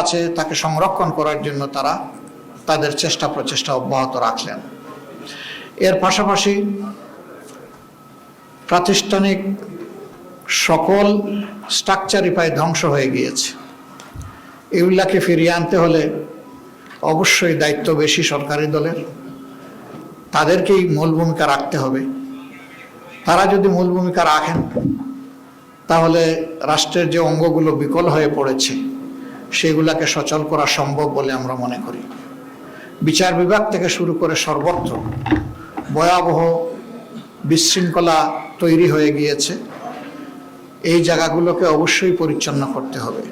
আছে তাকে সংরক্ষণ করার জন্য তারা তাদের চেষ্টা প্রচেষ্টা অব্যাহত রাখলেন। এর পাশাপাশি প্রাতিষ্ঠানিক সকল স্ট্রাকচারই প্রায় ধ্বংস হয়ে গিয়েছে। এগুলাকে ফিরিয়ে আনতে হলে অবশ্যই দায়িত্ব বেশি সরকারি দলের, তাদেরকেই মূল ভূমিকা রাখতে হবে। তারা যদি মূল ভূমিকা রাখেন তাহলে রাষ্ট্রের যে অঙ্গগুলো বিকল হয়ে পড়েছে সেগুলাকে সচল করা সম্ভব বলে আমরা মনে করি। বিচার বিভাগ থেকে শুরু করে সর্বত্র ভয়াবহ বিশৃঙ্খলা তৈরি হয়ে গিয়েছে। এই জায়গাগুলোকে অবশ্যই পরিচ্ছন্ন করতে হবে।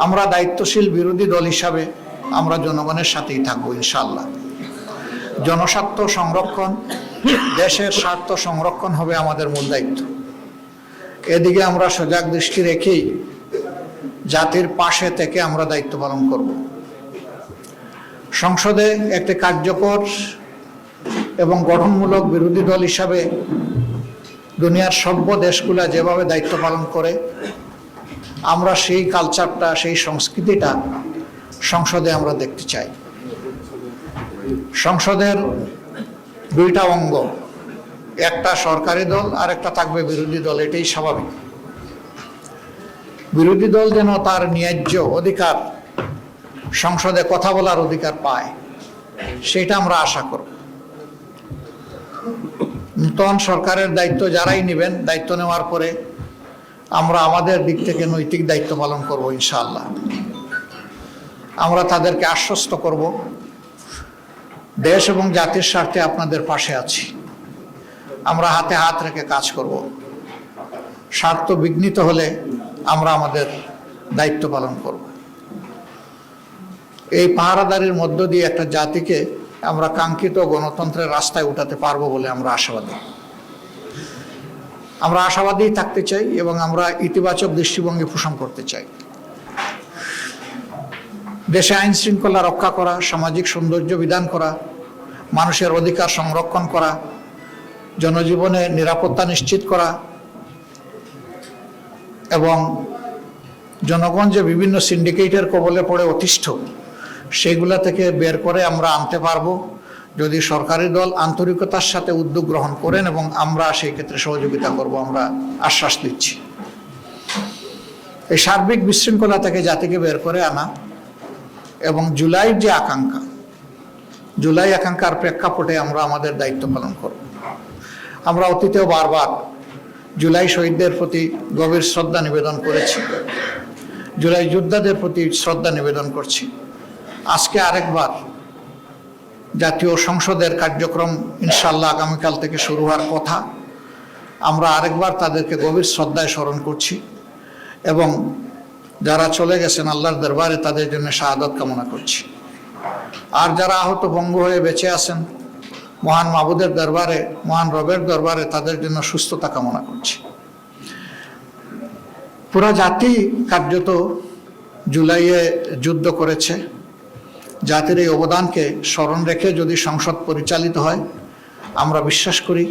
আমরা দায়িত্বশীল বিরোধী দল হিসাবে আমরা জনগণের সাথেই থাকবো ইনশাআল্লাহ। জনস্বার্থ সংরক্ষণ, দেশের স্বার্থ সংরক্ষণ হবে আমাদের মূল দায়িত্ব। এদিকে আমরা সজাগ দৃষ্টি রেখেই জাতির পাশে থেকে আমরা দায়িত্ব পালন করব। সংসদে একটি কার্যকর এবং গঠনমূলক বিরোধী দল হিসাবে দুনিয়ার সভ্য দেশগুলো যেভাবে দায়িত্ব পালন করে আমরা সেই কালচারটা, সেই সংস্কৃতিটা সংসদে আমরা দেখতে চাই। সংসদের দুইটা অঙ্গ, একটা সরকারি দল আর একটা থাকবে বিরোধী দল, এটাই স্বাভাবিক। বিরোধী দল যেন তার ন্যায্য অধিকার, সংসদে কথা বলার অধিকার পায়, সেটা আমরা আশা করব। নূতন সরকারের দায়িত্ব যারাই নেবেন, দায়িত্ব নেওয়ার পরে আমরা আমাদের দিক থেকে নৈতিক দায়িত্ব পালন করব ইনশাআল্লাহ। আমরা তাদেরকে আশ্বস্ত করব, দেশ এবং জাতির স্বার্থে আপনাদের পাশে আছি। আমরা হাতে হাত রেখে কাজ করব। স্বার্থ বিঘ্নিত হলে আমরা আমাদের দায়িত্ব পালন করব। এই পাহারাদারির মধ্য দিয়ে একটা জাতিকে আমরা কাঙ্ক্ষিত গণতন্ত্রের রাস্তায় উঠাতে পারবো বলে আমরা আশাবাদী। আমরা আশাবাদী থাকতে চাই এবং আমরা ইতিবাচক দৃষ্টিভঙ্গি পোষণ করতে চাই। দেশে আইন শৃঙ্খলা রক্ষা করা, সামাজিক সৌন্দর্য বিধান করা, মানুষের অধিকার সংরক্ষণ করা, জনজীবনে নিরাপত্তা নিশ্চিত করা এবং জনগণ যে বিভিন্ন সিন্ডিকেটের কবলে পড়ে অতিষ্ঠ, সেগুলা থেকে বের করে আমরা আনতে পারবো যদি সরকারি দল আন্তরিকতার সাথে উদ্যোগ গ্রহণ করেন, এবং আমরা সেই ক্ষেত্রে সহযোগিতা করব, আমরা আশ্বাস দিচ্ছি। এই সার্বিক বিশৃঙ্খলা থেকে জাতিকে বের করে আনা এবং জুলাইয়ের যে আকাঙ্ক্ষা, জুলাই আকাঙ্ক্ষার প্রেক্ষাপটে আমরা আমাদের দায়িত্ব পালন করব। আমরা অতীতেও বারবার জুলাই শহীদদের প্রতি গভীর শ্রদ্ধা নিবেদন করেছি, জুলাই যোদ্ধাদের প্রতি শ্রদ্ধা নিবেদন করছি। আজকে আরেকবার জাতীয় সংসদের কার্যক্রম ইনশাআল্লাহ আগামীকাল থেকে শুরু হওয়ার কথা, আমরা আরেকবার তাদেরকে গভীর শ্রদ্ধায় স্মরণ করছি এবং যারা চলে গেছেন আল্লাহর দরবারে তাদের জন্য শাহাদাত কামনা করছি। আর যারা আহত ভঙ্গ হয়ে বেঁচে আছেন মহান মাবুদের দরবারে, মহান রবের দরবারে তাদের জন্য সুস্থতা কামনা করছি। পুরা জাতি কার্যত জুলাইয়ে যুদ্ধ করেছে। জাতির এই অবদানকে স্মরণ রেখে যদি সংসদ পরিচালিত হয়, আমরা বিশ্বাস করি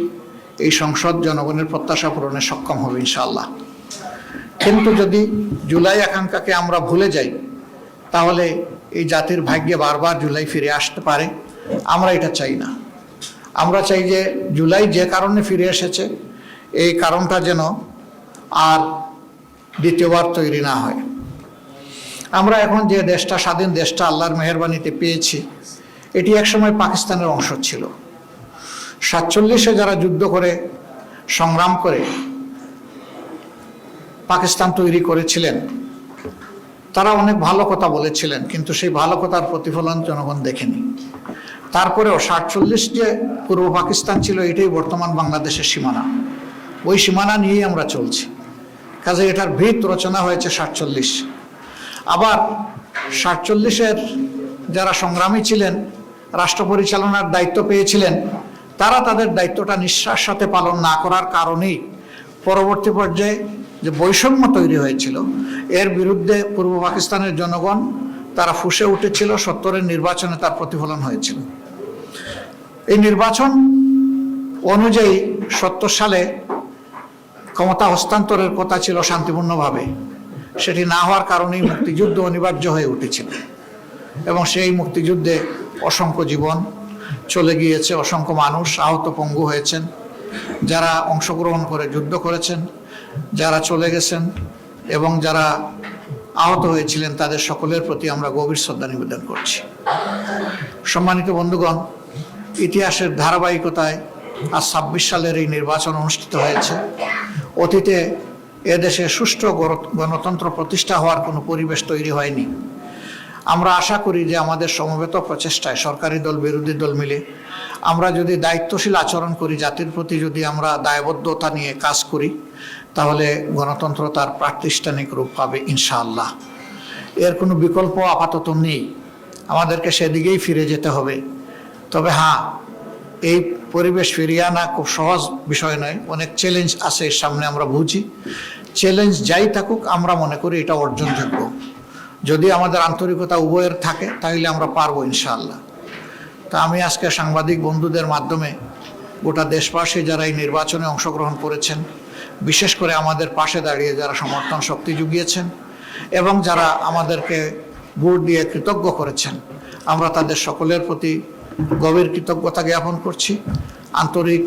এই সংসদ জনগণের প্রত্যাশা পূরণে সক্ষম হবে ইনশাআল্লাহ। কিন্তু যদি জুলাই আকাঙ্ক্ষাকে আমরা ভুলে যাই তাহলে এই জাতির ভাগ্যে বারবার জুলাই ফিরে আসতে পারে। আমরা এটা চাই না। আমরা চাই যে জুলাই যে কারণে ফিরে এসেছে এই কারণটা যেন আর দ্বিতীয়বার তৈরি না হয়। আমরা এখন যে দেশটা, স্বাধীন দেশটা আল্লাহর মেহেরবানিতে পেয়েছি, এটি একসময় পাকিস্তানের অংশ ছিল। 47-এ যারা যুদ্ধ করে সংগ্রাম করে পাকিস্তান তৈরি করেছিলেন তারা অনেক ভালো কথা বলেছিলেন, কিন্তু সেই ভালো কথার প্রতিফলন জনগণ দেখেনি। তারপরেও 47 যে পূর্ব পাকিস্তান ছিল এটাই বর্তমান বাংলাদেশের সীমানা, ওই সীমানা নিয়েই আমরা চলছি। কাজে এটার ভিত রচনা হয়েছে 47। আবার 47-এর যারা সংগ্রামী ছিলেন, রাষ্ট্র পরিচালনার দায়িত্ব পেয়েছিলেন, তারা তাদের দায়িত্বটা নিঃশ্বাস সাথে পালন না করার কারণেই পরবর্তী পর্যায়ে যে বৈষম্য তৈরি হয়েছিল এর বিরুদ্ধে পূর্ব পাকিস্তানের জনগণ তারা ফুঁসে উঠেছিল। 70-এর নির্বাচনে তার প্রতিফলন হয়েছিল। এই নির্বাচন অনুযায়ী 70 সালে ক্ষমতা হস্তান্তরের কথা ছিল শান্তিপূর্ণভাবে, সেটি না হওয়ার কারণেই মুক্তিযুদ্ধ অনিবার্য হয়ে উঠেছিল এবং সেই মুক্তিযুদ্ধে অসংখ্য জীবন চলে গিয়েছে, অসংখ্য মানুষ আহত পঙ্গু হয়েছেন, যারা অংশগ্রহণ করে যুদ্ধ করেছেন, যারা চলে গেছেন এবং যারা আহত হয়েছিলেন তাদের সকলের প্রতি আমরা গভীর শ্রদ্ধা নিবেদন করছি। সম্মানিত বন্ধুগণ, ইতিহাসের ধারাবাহিকতায় আজ ২৬ সালের এই নির্বাচন অনুষ্ঠিত হয়েছে। অতীতে এদেশে সুষ্ঠু গণতন্ত্র প্রতিষ্ঠা হওয়ার কোনো পরিবেশ তৈরি হয়নি। আমরা আশা করি যে আমাদের সমবেত প্রচেষ্টায় সরকারি দল বিরোধী দল মিলে আমরা যদি দায়িত্বশীল আচরণ করি, জাতির প্রতি যদি আমরা দায়বদ্ধতা নিয়ে কাজ করি, তাহলে গণতন্ত্র তার প্রাতিষ্ঠানিক রূপ পাবে ইনশাআল্লাহ। এর কোনো বিকল্প আপাতত নেই, আমাদেরকে সেদিকেই ফিরে যেতে হবে। তবে হ্যাঁ, এই পরিবেশ ফিরিয়ে আনা খুব সহজ বিষয় নয়, অনেক চ্যালেঞ্জ আছে এর সামনে, আমরা বুঝি। চ্যালেঞ্জ যাই থাকুক আমরা মনে করি এটা অর্জনযোগ্য। যদি আমাদের আন্তরিকতা উভয়ের থাকে তাহলে আমরা পারবো ইনশাআল্লাহ। তা আমি আজকে সাংবাদিক বন্ধুদের মাধ্যমে গোটা দেশবাসী যারা এই নির্বাচনে অংশগ্রহণ করেছেন, বিশেষ করে আমাদের পাশে দাঁড়িয়ে যারা সমর্থন শক্তি জুগিয়েছেন এবং যারা আমাদেরকে ভোট দিয়ে কৃতজ্ঞ করেছেন, আমরা তাদের সকলের প্রতি গভীর কৃতজ্ঞতা জ্ঞাপন করছি, আন্তরিক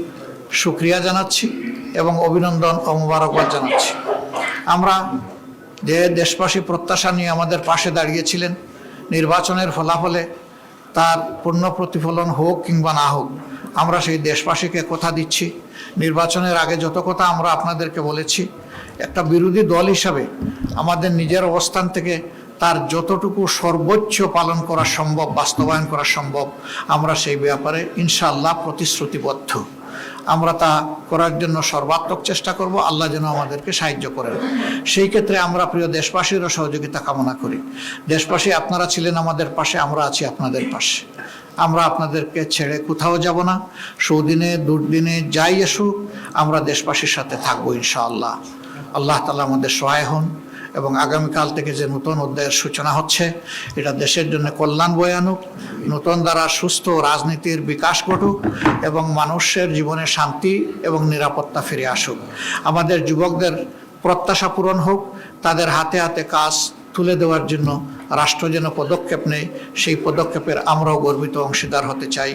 শুকরিয়া জানাচ্ছি এবং অভিনন্দন ও মোবারকবাদ জানাচ্ছি। আমরা যে দেশবাসী প্রত্যাশা নিয়ে আমাদের পাশে দাঁড়িয়েছিলেন, নির্বাচনের ফলাফলে তার পূর্ণ প্রতিফলন হোক কিংবা না হোক, আমরা সেই দেশবাসীকে কথা দিচ্ছি, নির্বাচনের আগে যত কথা আমরা আপনাদেরকে বলেছি, একটা বিরোধী দল হিসাবে আমাদের নিজের অবস্থান থেকে তার যতটুকু সর্বোচ্চ পালন করা সম্ভব, বাস্তবায়ন করা সম্ভব, আমরা সেই ব্যাপারে ইনশাআল্লাহ প্রতিশ্রুতিবদ্ধ। আমরা তা করার জন্য সর্বাত্মক চেষ্টা করব। আল্লাহ যেন আমাদেরকে সাহায্য করেন। সেই ক্ষেত্রে আমরা প্রিয় দেশবাসীরও সহযোগিতা কামনা করি। দেশবাসী, আপনারা ছিলেন আমাদের পাশে, আমরা আছি আপনাদের পাশে। আমরা আপনাদেরকে ছেড়ে কোথাও যাব না। সুদিনে দুর্দিনে যাই আসুক, আমরা দেশবাসীর সাথে থাকবো ইনশাআল্লাহ। আল্লাহ তাআলা আমাদের সহায় হন এবং আগামীকাল থেকে যে নতুন অধ্যায়ের সূচনা হচ্ছে, এটা দেশের জন্য কল্যাণ বয়ে আনুক, নতুন দ্বারা সুস্থ রাজনীতির বিকাশ ঘটুক এবং মানুষের জীবনে শান্তি এবং নিরাপত্তা ফিরে আসুক। আমাদের যুবকদের প্রত্যাশা পূরণ হোক, তাদের হাতে হাতে কাজ তুলে দেওয়ার জন্য রাষ্ট্র যেন পদক্ষেপ নেয়, সেই পদক্ষেপের আমরাও গর্বিত অংশীদার হতে চাই।